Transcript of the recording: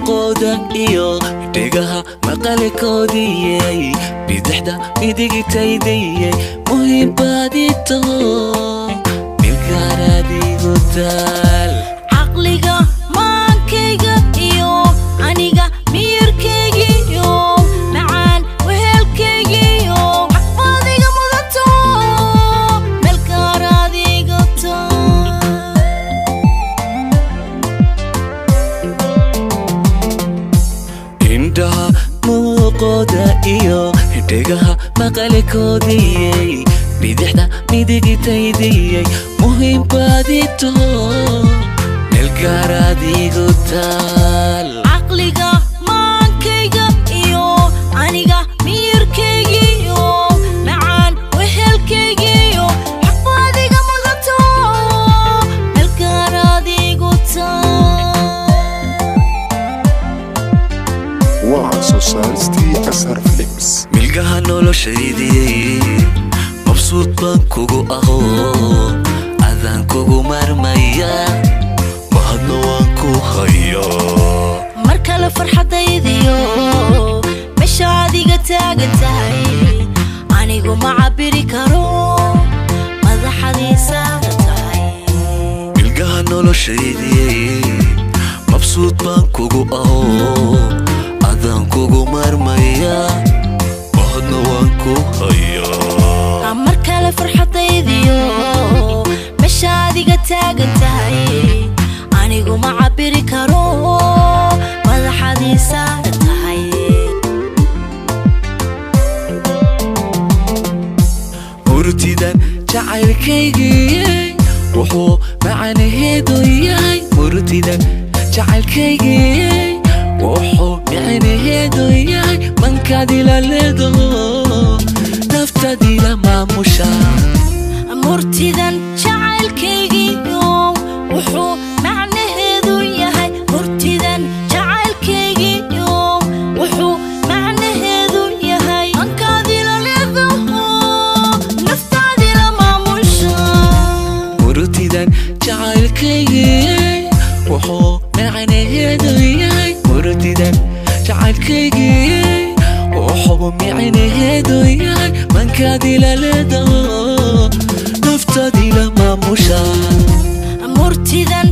muuqooda iyo dhegaha maqalkoodiyey bidixda midigtaydayey muhiimbaadito milkaaraadigu taal caqliga maankayga iyo aniga miyirkaygiyo macaan wehelkaygiyo xaqbaadiga mudato melkaaraadigu taal indhaha muuqooda iyo dhegaha maqalkoodiyey bidixda midigtaydayey muhiimbaadito melkaaraadigu taal caqliga maankayga iyo aniga miyirkaygiyo macaan wehelkaygiyo xaqbaadiga mudato melkaaraadigu taal وسوسايتي أسر فليمز milgaha noloshaydii mabsuud baan kugu aho adaan kugu marmaya mahadna waan ku hayaa mar kale farxadaydiyo meesha adiga taagan tahay anigu ma cabiri karo madaxadiisa tahay milgaha noloshaydii mabsuud baan kugu aho adaan kugu marmaya mahadna waan ku hayaa mar kale farxadaydiyo meesha adiga taagan tahay anigu ma cabiri karo madaxadiisa tahay murtidan jacaylkaygii wuxuu macnaheedu yahay murtidan jacaylkaygii wuxuu macnaheedu yahay mankaad ila leedo naftaad ila maamusha murtidan jacaylkaygiyo wuxuu macnaheedu yahay murtidan jacaylkaygiyo wuxuu macnaheedu yahay mankaadila leedo naftaadila maamusha murtidan jacaylkaygii wuxuu macnaheedu yahay murtidan jacaylkaygii wuxuu macnaheedu yahay mankaad ila leedo naftaad ila maamusha murtidan